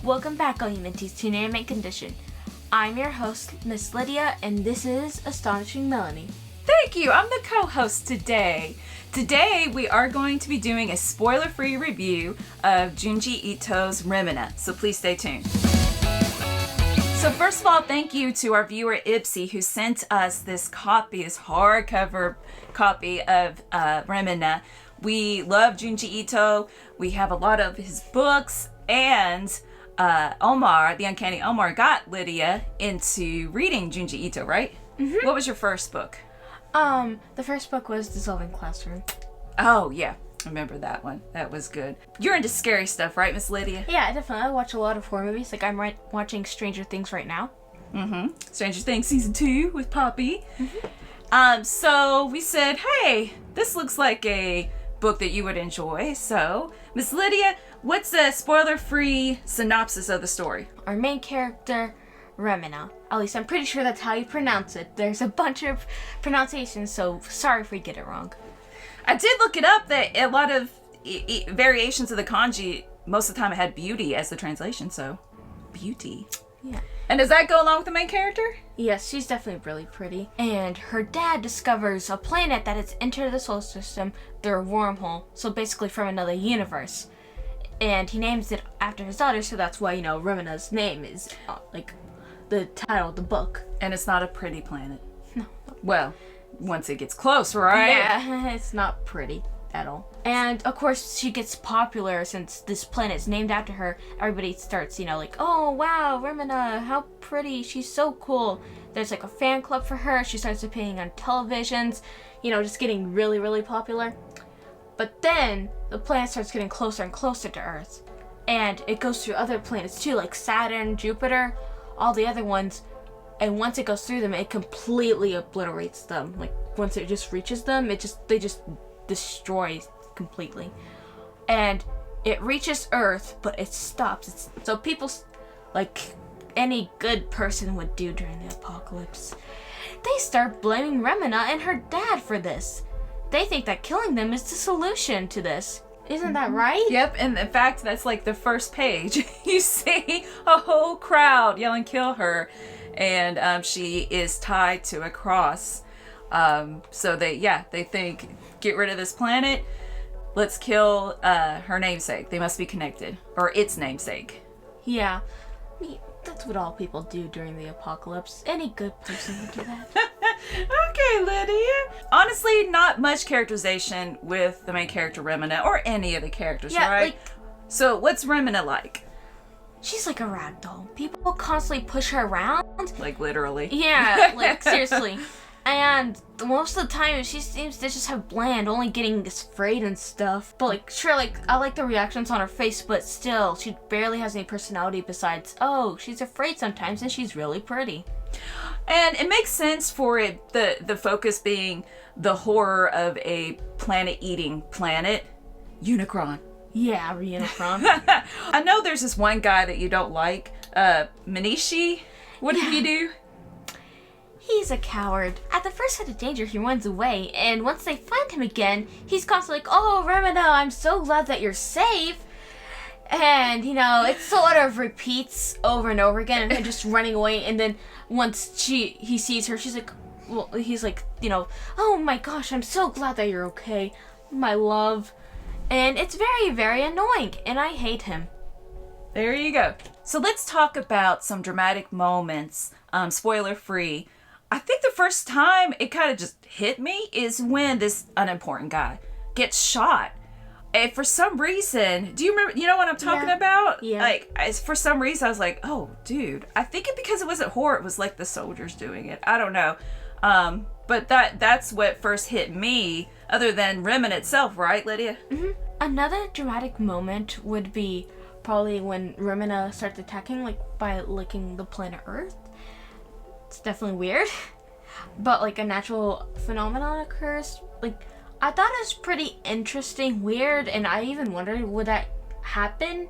Welcome back, all humanities, to Inanimate Condition. I'm your host, Miss Lydia, and this is Astonishing Melanie. Thank you. I'm the co-host today. Today, we are going to be doing a spoiler-free review of Junji Ito's Remina, so please stay tuned. So first of all, thank you to our viewer Ipsy, who sent us this hardcover copy of Remina. We love Junji Ito. We have a lot of his books, and Omar, the Uncanny Omar, got Lydia into reading Junji Ito, right? Mm-hmm. What was your first book? The first book was Dissolving Classroom. Oh, yeah. I remember that one. That was good. You're into scary stuff, right, Miss Lydia? Yeah, definitely. I watch a lot of horror movies. Like, I'm watching Stranger Things right now. Mm-hmm. Stranger Things Season 2 with Poppy. Mm-hmm. So we said, hey, this looks like a book that you would enjoy. So, Miss Lydia, what's the spoiler-free synopsis of the story? Our main character, Remina. At least I'm pretty sure that's how you pronounce it. There's a bunch of pronunciations, so sorry if we get it wrong. I did look it up that a lot of variations of the kanji, most of the time it had beauty as the translation, so beauty. Yeah. And does that go along with the main character? Yes, she's definitely really pretty. And her dad discovers a planet that has entered the solar system through a wormhole, so basically from another universe. And he names it after his daughter, so that's why, Remina's name is, the title of the book. And it's not a pretty planet. No. Well, once it gets close, right? Yeah, it's not pretty at all. And, of course, she gets popular since this planet is named after her. Everybody starts, oh, wow, Remina, how pretty. She's so cool. There's, a fan club for her. She starts appearing on televisions, just getting really, really popular. But then the planet starts getting closer and closer to Earth. And it goes through other planets, too, like Saturn, Jupiter, all the other ones. And once it goes through them, it completely obliterates them. Once it just reaches them, they just destroy completely. And it reaches Earth, but it stops. So people, like any good person would do during the apocalypse, they start blaming Remina and her dad for this. They think that killing them is the solution to this. Isn't that right? Yep, and in fact, that's the first page. You see a whole crowd yelling, kill her. And she is tied to a cross. So they think, get rid of this planet. Let's kill her namesake. They must be connected. Or its namesake. Yeah. That's what all people do during the apocalypse. Any good person would do that. Okay, Lydia. Honestly, not much characterization with the main character, Remina, or any of the characters, right? So, what's Remina like? She's like a rag doll. People constantly push her around. Literally. Yeah, seriously. And most of the time, she seems to just have bland, only getting afraid and stuff. But, sure, I like the reactions on her face, but still, she barely has any personality besides, oh, she's afraid sometimes, and she's really pretty. And it makes sense for it, the focus being the horror of a planet-eating planet. Unicron. Yeah, Unicron. I know there's this one guy that you don't like, Manishi. What did he do? He's a coward. At the first sign of danger, he runs away, and once they find him again, he's constantly like, oh, Remina, I'm so glad that you're safe. And, it sort of repeats over and over again, and him just running away, and then once he sees her, he's like, oh my gosh, I'm so glad that you're okay, my love. And it's very, very annoying, and I hate him. There you go. So let's talk about some dramatic moments, spoiler-free. I think the first time it kind of just hit me is when this unimportant guy gets shot. And for some reason, do you remember, what I'm talking about? Yeah. For some reason, I was like, oh, dude. I think because it wasn't horror, it was the soldiers doing it. I don't know. But that's what first hit me, other than Remina itself, right, Lydia? Mm-hmm. Another dramatic moment would be probably when Remina starts attacking, by licking the planet Earth. It's definitely weird. But, a natural phenomenon occurs. I thought it was pretty interesting, weird, and I even wondered, would that happen?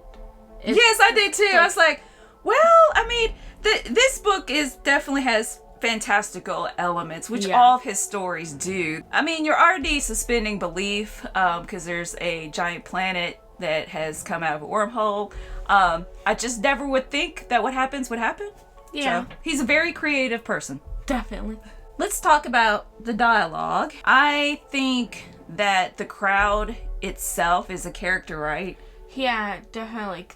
Yes, I did too. I was like, well, I mean, this book definitely has fantastical elements, which all of his stories do. I mean, you're already suspending belief because there's a giant planet that has come out of a wormhole. I just never would think that what happens would happen. Yeah. So, he's a very creative person. Definitely. Let's talk about the dialogue. I think that the crowd itself is a character, right? Yeah, definitely. Like,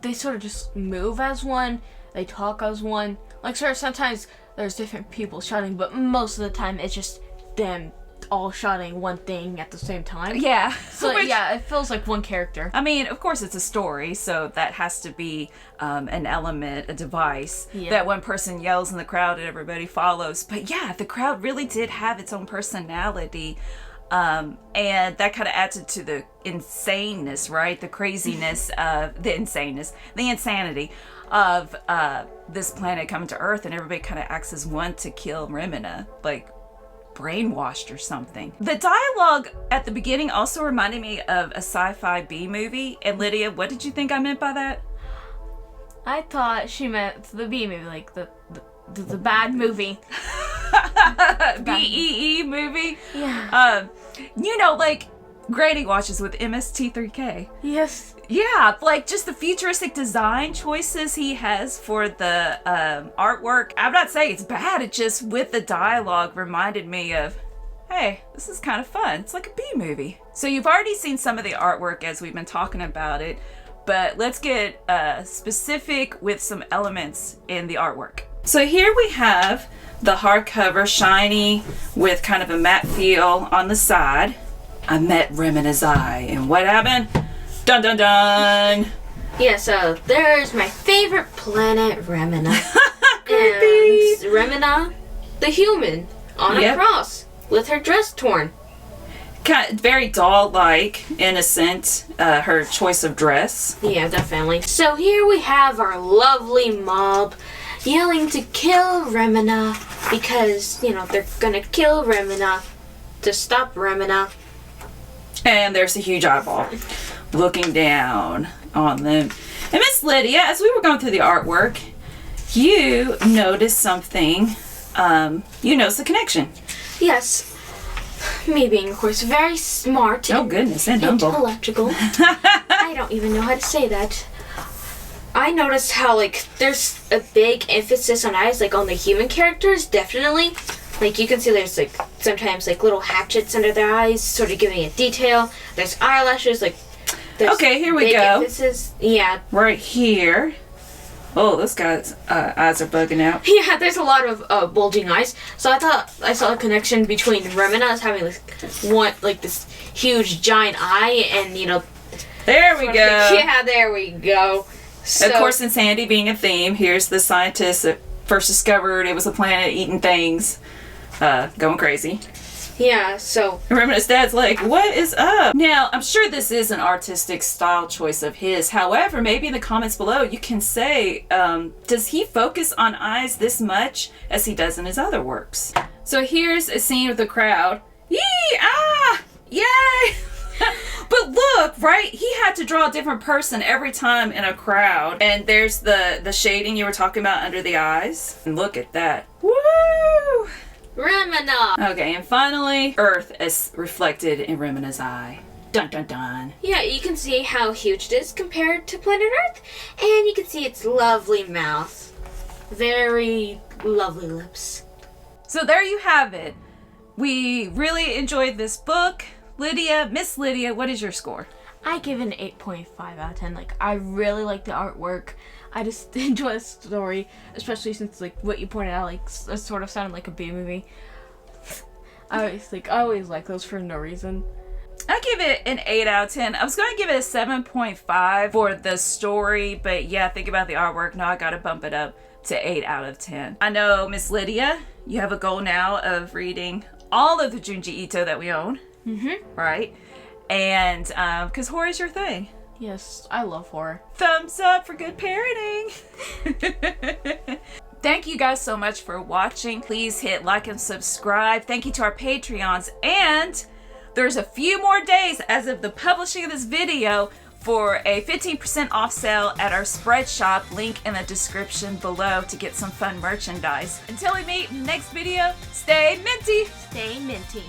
they sort of just move as one. They talk as one. Like, sort of sometimes there's different people shouting, but most of the time it's just them all shouting one thing at the same time. Yeah. So, yeah, it feels like one character. I mean, of course it's a story, so that has to be an element, a device, that one person yells in the crowd and everybody follows. But yeah, the crowd really did have its own personality. And that kind of adds to the insaneness, right? The craziness of the insanity of this planet coming to Earth, and everybody kind of acts as one to kill Remina, like brainwashed or something. The dialogue at the beginning also reminded me of a sci-fi B movie. And Lydia, what did you think I meant by that? I thought she meant the B movie, like the bad movie. B-E-E movie? Yeah. You know, like Granny watches with MST3K. Yes. Yeah, like just the futuristic design choices he has for the artwork. I'm not saying it's bad, it just with the dialogue reminded me of, hey, this is kind of fun. It's like a B movie. So you've already seen some of the artwork as we've been talking about it, but let's get specific with some elements in the artwork. So here we have the hardcover, shiny with kind of a matte feel on the side. I met Remina's eye, and what happened? Dun dun dun! Yeah, so there's my favorite planet, Remina. Creepy! And Remina, the human, on a cross, with her dress torn. Kind of very doll-like, innocent, her choice of dress. Yeah, definitely. So here we have our lovely mob yelling to kill Remina because, you know, they're gonna kill Remina to stop Remina. And there's a huge eyeball looking down on them. And Miss Lydia, as we were going through the artwork, you noticed something. You noticed the connection. Yes. Me being, of course, very smart. Oh, goodness, and humble. Intellectual. I don't even know how to say that. I noticed how, like, there's a big emphasis on eyes, like, on the human characters, definitely. Like, you can see there's, like, sometimes, like, little hatchets under their eyes, sort of giving it detail. There's eyelashes, like, there's okay, here we big go. Emphasis. Yeah. Right here. Oh, this guy's eyes are bugging out. Yeah, there's a lot of bulging eyes. So I thought I saw a connection between Remina as having, like, this huge giant eye, and, you know... There we go. Yeah, there we go. So, of course, in Sandy being a theme, here's the scientist that first discovered it was a planet eating things, going crazy. Yeah, so... And Remina's dad's like, what is up? Now, I'm sure this is an artistic style choice of his. However, maybe in the comments below, you can say, does he focus on eyes this much as he does in his other works? So here's a scene with the crowd. Yee! Ah! Yay! But look, right? He had to draw a different person every time in a crowd. And there's the shading you were talking about under the eyes. And look at that. Woo! Remina! Okay, and finally, Earth is reflected in Remina's eye. Dun dun dun. Yeah, you can see how huge it is compared to planet Earth. And you can see its lovely mouth. Very lovely lips. So there you have it. We really enjoyed this book. Lydia, Miss Lydia, what is your score? I give it an 8.5 out of 10. Like, I really like the artwork. I just enjoy the story, especially since, like, what you pointed out, like, it sort of sounded like a B movie. I always like those for no reason. I give it an 8 out of 10. I was going to give it a 7.5 for the story, but yeah, think about the artwork. Now I got to bump it up to 8 out of 10. I know, Miss Lydia, you have a goal now of reading all of the Junji Ito that we own. Mm-hmm. Right? And, because horror is your thing. Yes, I love horror. Thumbs up for good parenting. Thank you guys so much for watching. Please hit like and subscribe. Thank you to our Patreons. And there's a few more days as of the publishing of this video for a 15% off sale at our spread shop. Link in the description below to get some fun merchandise. Until we meet in the next video, stay minty. Stay minty.